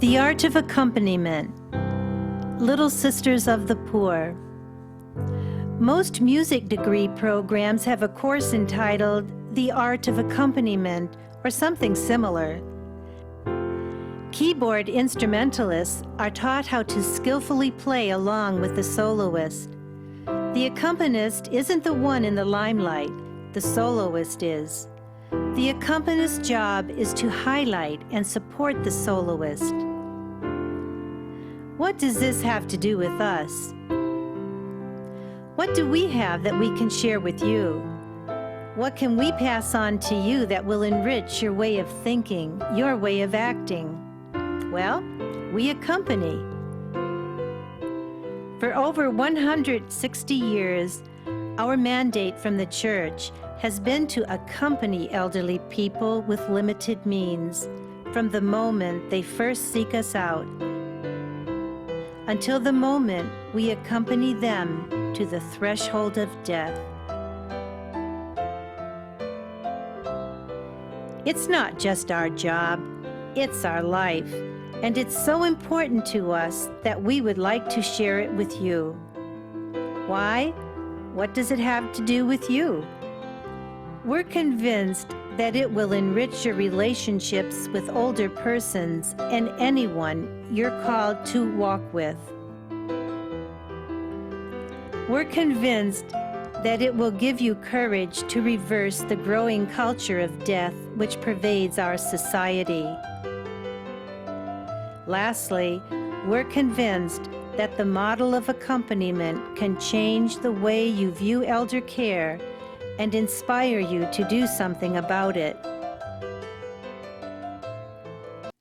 The Art of Accompaniment, Little Sisters of the Poor. Most music degree programs have a course entitled The Art of Accompaniment or something similar. Keyboard instrumentalists are taught how to skillfully play along with the soloist. The accompanist isn't the one in the limelight, the soloist is. The accompanist's job is to highlight and support the soloist. What does this have to do with us? What do we have that we can share with you? What can we pass on to you that will enrich your way of thinking, your way of acting? Well, we accompany. For over 160 years, our mandate from the Church has been to accompany elderly people with limited means from the moment they first seek us out until the moment we accompany them to the threshold of death. It's not just our job, it's our life, and it's so important to us that we would like to share it with you. Why? What does it have to do with you? We're convinced that it will enrich your relationships with older persons and anyone you're called to walk with. We're convinced that it will give you courage to reverse the growing culture of death which pervades our society. Lastly, we're convinced that the model of accompaniment can change the way you view elder care and inspire you to do something about it.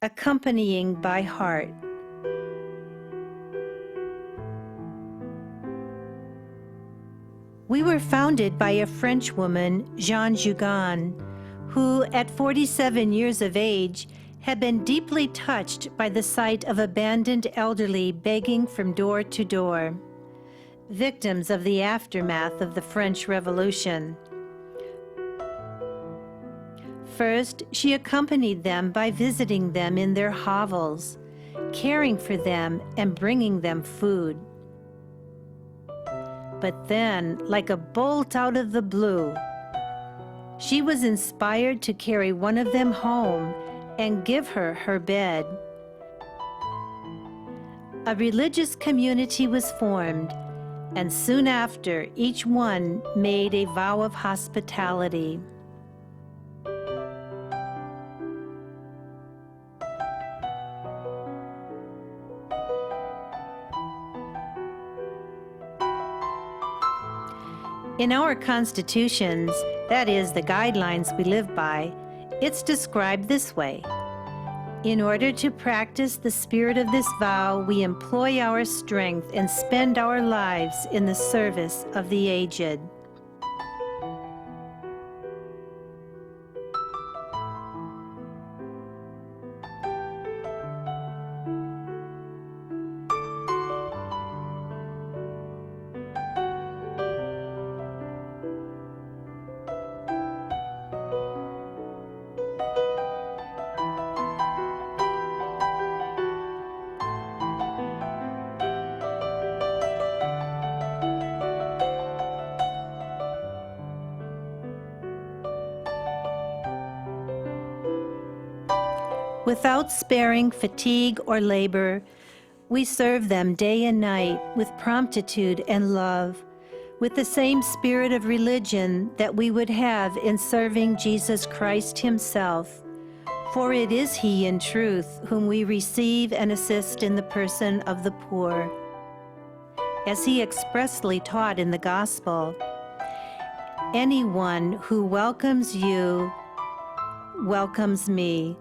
Accompanying by heart. We were founded by a French woman, Jeanne Jugan, who at 47 years of age had been deeply touched by the sight of abandoned elderly begging from door to door, victims of the aftermath of the French Revolution. First, she accompanied them by visiting them in their hovels, caring for them and bringing them food. But then, like a bolt out of the blue, she was inspired to carry one of them home and give her her bed. A religious community was formed, and soon after, each one made a vow of hospitality. In our constitutions, that is, the guidelines we live by, it's described this way. In order to practice the spirit of this vow, we employ our strength and spend our lives in the service of the aged. Without sparing fatigue or labor, we serve them day and night with promptitude and love, with the same spirit of religion that we would have in serving Jesus Christ himself. For it is he in truth whom we receive and assist in the person of the poor. As he expressly taught in the gospel, anyone who welcomes you welcomes me.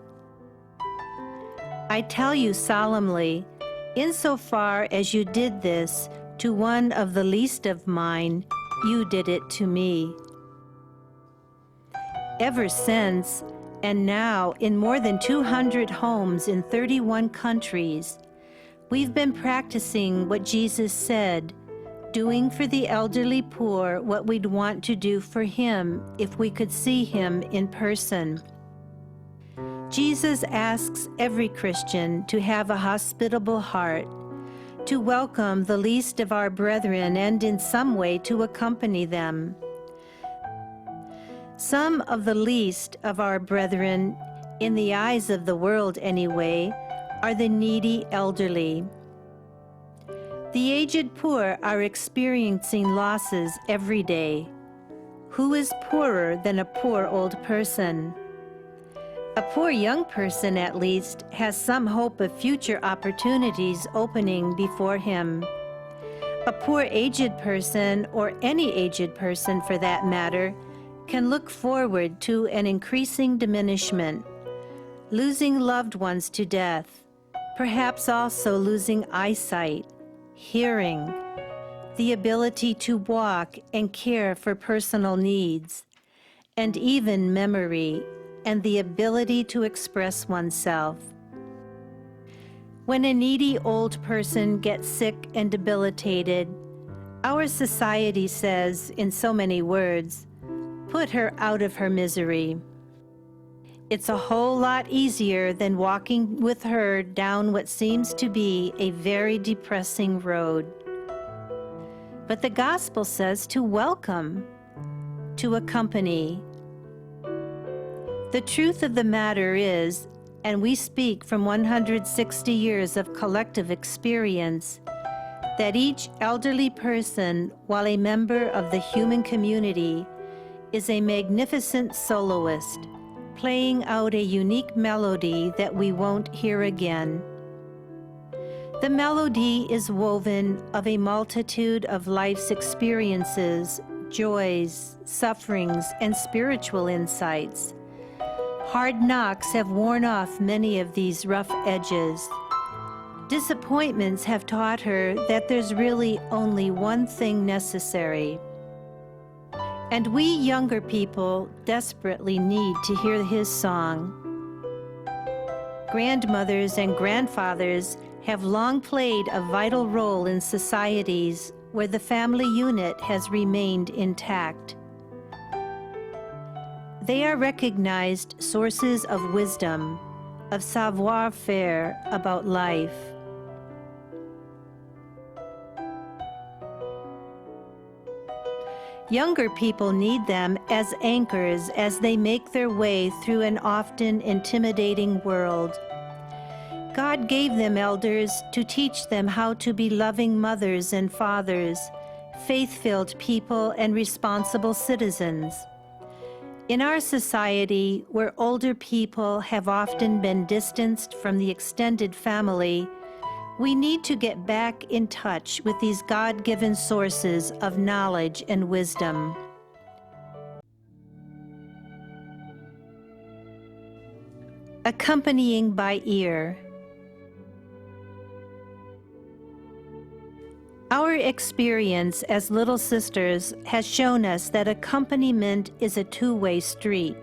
I tell you solemnly, insofar as you did this to one of the least of mine, you did it to me. Ever since, and now in more than 200 homes in 31 countries, we've been practicing what Jesus said, doing for the elderly poor what we'd want to do for him if we could see him in person. Jesus asks every Christian to have a hospitable heart, to welcome the least of our brethren and in some way to accompany them. Some of the least of our brethren, in the eyes of the world anyway, are the needy elderly. The aged poor are experiencing losses every day. Who is poorer than a poor old person? A poor young person, at least, has some hope of future opportunities opening before him. A poor aged person, or any aged person for that matter, can look forward to an increasing diminishment, losing loved ones to death, perhaps also losing eyesight, hearing, the ability to walk and care for personal needs, and even memory and the ability to express oneself. When a needy old person gets sick and debilitated, our society says, in so many words, "Put her out of her misery." It's a whole lot easier than walking with her down what seems to be a very depressing road. But the gospel says to welcome, to accompany. The truth of the matter is, and we speak from 160 years of collective experience, that each elderly person, while a member of the human community, is a magnificent soloist, playing out a unique melody that we won't hear again. The melody is woven of a multitude of life's experiences, joys, sufferings, and spiritual insights. Hard knocks have worn off many of these rough edges. Disappointments have taught her that there's really only one thing necessary. And we younger people desperately need to hear his song. Grandmothers and grandfathers have long played a vital role in societies where the family unit has remained intact. They are recognized sources of wisdom, of savoir-faire about life. Younger people need them as anchors as they make their way through an often intimidating world. God gave them elders to teach them how to be loving mothers and fathers, faith-filled people and responsible citizens. In our society, where older people have often been distanced from the extended family, we need to get back in touch with these God-given sources of knowledge and wisdom. Accompanying by ear. Our experience as little sisters has shown us that accompaniment is a two-way street.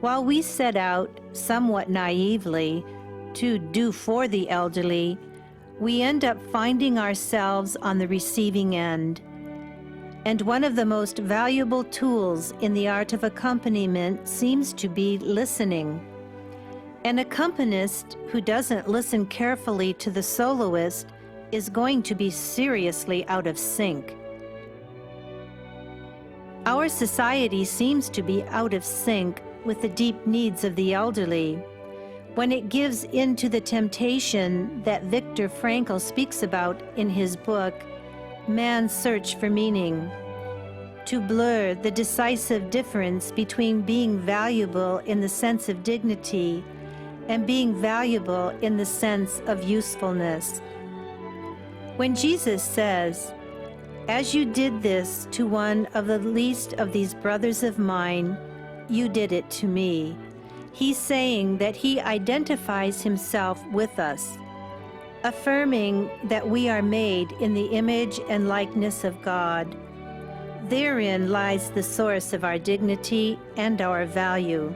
While we set out, somewhat naively, to do for the elderly, we end up finding ourselves on the receiving end. And one of the most valuable tools in the art of accompaniment seems to be listening. An accompanist who doesn't listen carefully to the soloist is going to be seriously out of sync. Our society seems to be out of sync with the deep needs of the elderly. When it gives in to the temptation that Viktor Frankl speaks about in his book, Man's Search for Meaning, to blur the decisive difference between being valuable in the sense of dignity and being valuable in the sense of usefulness. When Jesus says, "As you did this to one of the least of these brothers of mine, you did it to me," he's saying that he identifies himself with us, affirming that we are made in the image and likeness of God. Therein lies the source of our dignity and our value.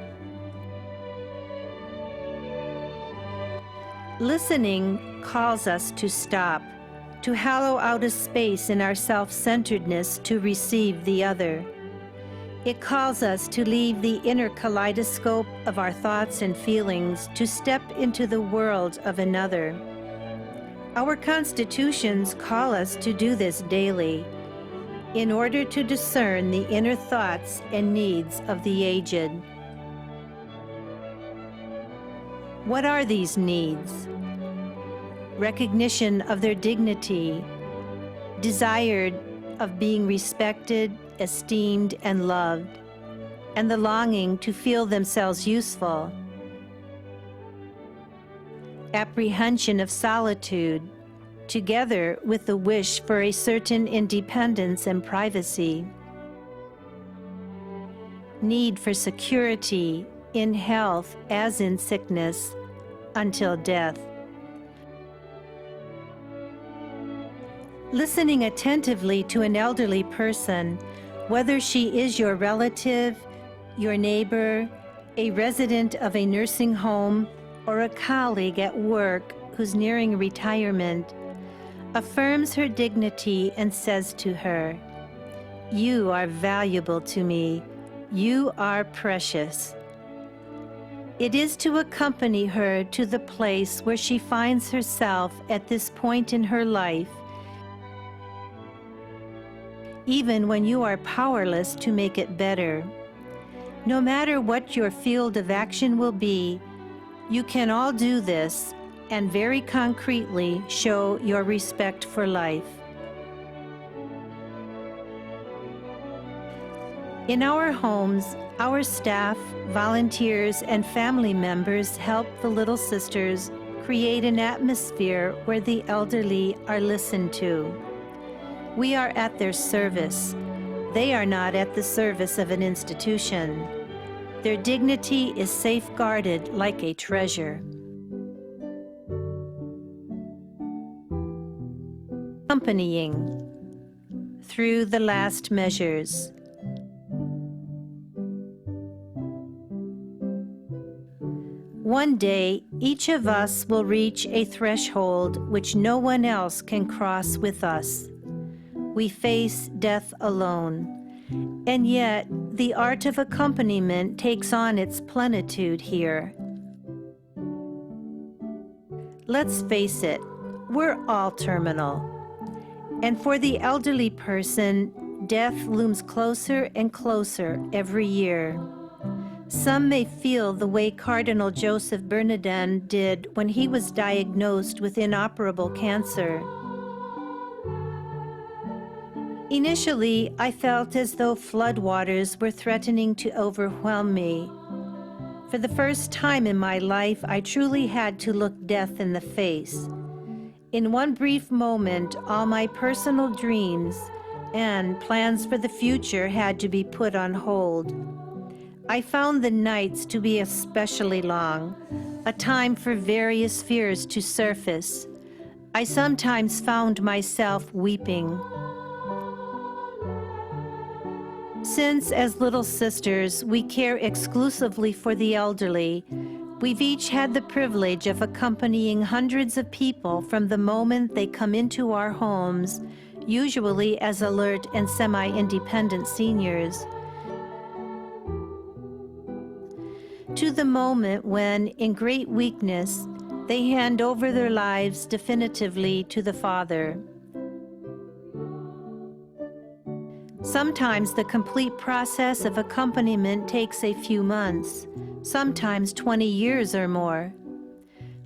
Listening calls us to stop, to hollow out a space in our self-centeredness to receive the other. It calls us to leave the inner kaleidoscope of our thoughts and feelings to step into the world of another. Our constitutions call us to do this daily in order to discern the inner thoughts and needs of the aged. What are these needs? Recognition of their dignity, desired of being respected, esteemed, and loved, and the longing to feel themselves useful. Apprehension of solitude, together with the wish for a certain independence and privacy. Need for security in health as in sickness, until death. Listening attentively to an elderly person, whether she is your relative, your neighbor, a resident of a nursing home, or a colleague at work who's nearing retirement, affirms her dignity and says to her, "You are valuable to me. You are precious." It is to accompany her to the place where she finds herself at this point in her life, even when you are powerless to make it better. No matter what your field of action will be, you can all do this and very concretely show your respect for life. In our homes, our staff, volunteers, and family members help the Little Sisters create an atmosphere where the elderly are listened to. We are at their service. They are not at the service of an institution. Their dignity is safeguarded like a treasure. Accompanying through the last measures. One day, each of us will reach a threshold which no one else can cross with us. We face death alone, and yet the art of accompaniment takes on its plenitude here. Let's face it, we're all terminal. And for the elderly person, death looms closer and closer every year. Some may feel the way Cardinal Joseph Bernardin did when he was diagnosed with inoperable cancer. Initially, I felt as though floodwaters were threatening to overwhelm me. For the first time in my life, I truly had to look death in the face. In one brief moment, all my personal dreams and plans for the future had to be put on hold. I found the nights to be especially long, a time for various fears to surface. I sometimes found myself weeping. Since, as Little Sisters, we care exclusively for the elderly, we've each had the privilege of accompanying hundreds of people from the moment they come into our homes, usually as alert and semi-independent seniors, to the moment when, in great weakness, they hand over their lives definitively to the Father. Sometimes the complete process of accompaniment takes a few months, sometimes 20 years or more.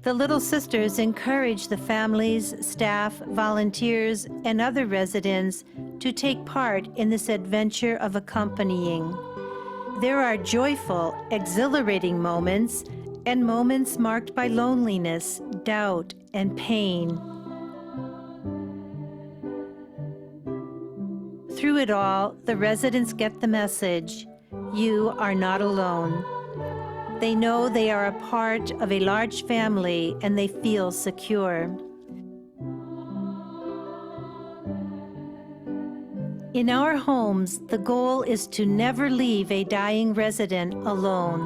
The Little Sisters encourage the families, staff, volunteers, and other residents to take part in this adventure of accompanying. There are joyful, exhilarating moments and moments marked by loneliness, doubt, and pain. Through it all, the residents get the message: you are not alone. They know they are a part of a large family and they feel secure. In our homes, the goal is to never leave a dying resident alone.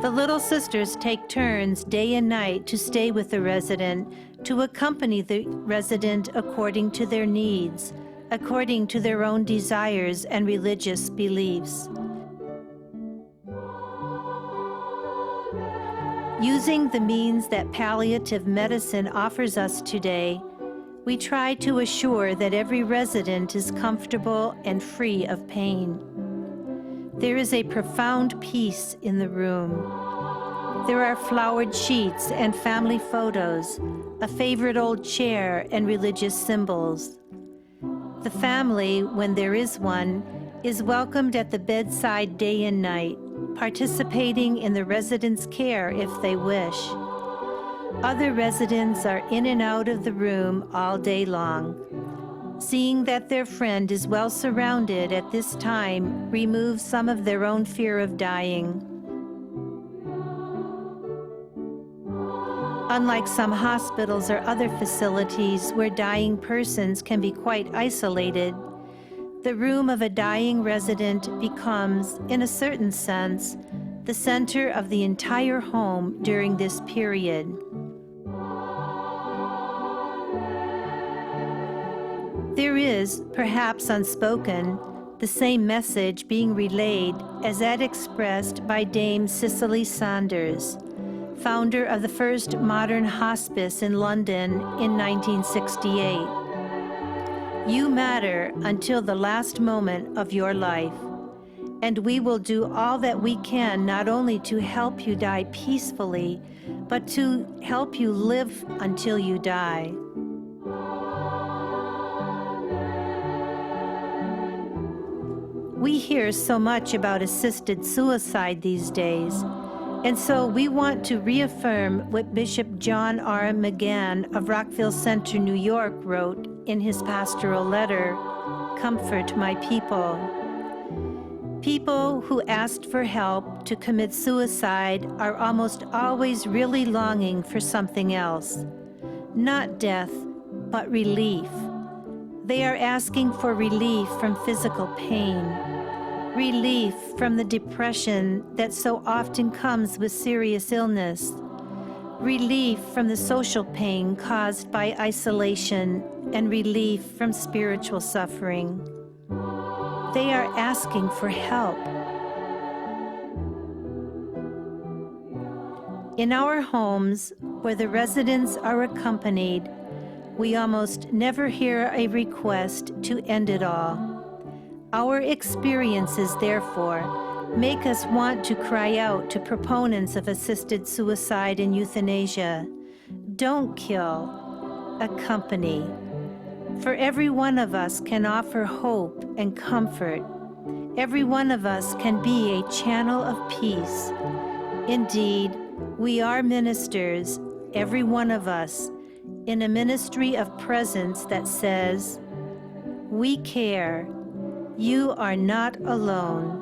The Little Sisters take turns day and night to stay with the resident, to accompany the resident according to their needs, according to their own desires and religious beliefs. Using the means that palliative medicine offers us today, we try to assure that every resident is comfortable and free of pain. There is a profound peace in the room. There are flowered sheets and family photos, a favorite old chair, and religious symbols. The family, when there is one, is welcomed at the bedside day and night, participating in the residents' care if they wish. Other residents are in and out of the room all day long. Seeing that their friend is well surrounded at this time removes some of their own fear of dying. Unlike some hospitals or other facilities where dying persons can be quite isolated, the room of a dying resident becomes, in a certain sense, the center of the entire home during this period. There is, perhaps unspoken, the same message being relayed as that expressed by Dame Cicely Saunders, founder of the first modern hospice in London in 1968. You matter until the last moment of your life, and we will do all that we can not only to help you die peacefully, but to help you live until you die. We hear so much about assisted suicide these days, and so we want to reaffirm what Bishop John R. McGann of Rockville Center, New York, wrote in his pastoral letter, "Comfort my people." People who asked for help to commit suicide are almost always really longing for something else. Not death, but relief. They are asking for relief from physical pain, relief from the depression that so often comes with serious illness, relief from the social pain caused by isolation, and relief from spiritual suffering. They are asking for help. In our homes, where the residents are accompanied, we almost never hear a request to end it all. Our experiences, therefore, make us want to cry out to proponents of assisted suicide and euthanasia, don't kill, accompany. For every one of us can offer hope and comfort. Every one of us can be a channel of peace. Indeed, we are ministers, every one of us, in a ministry of presence that says, "We care. You are not alone."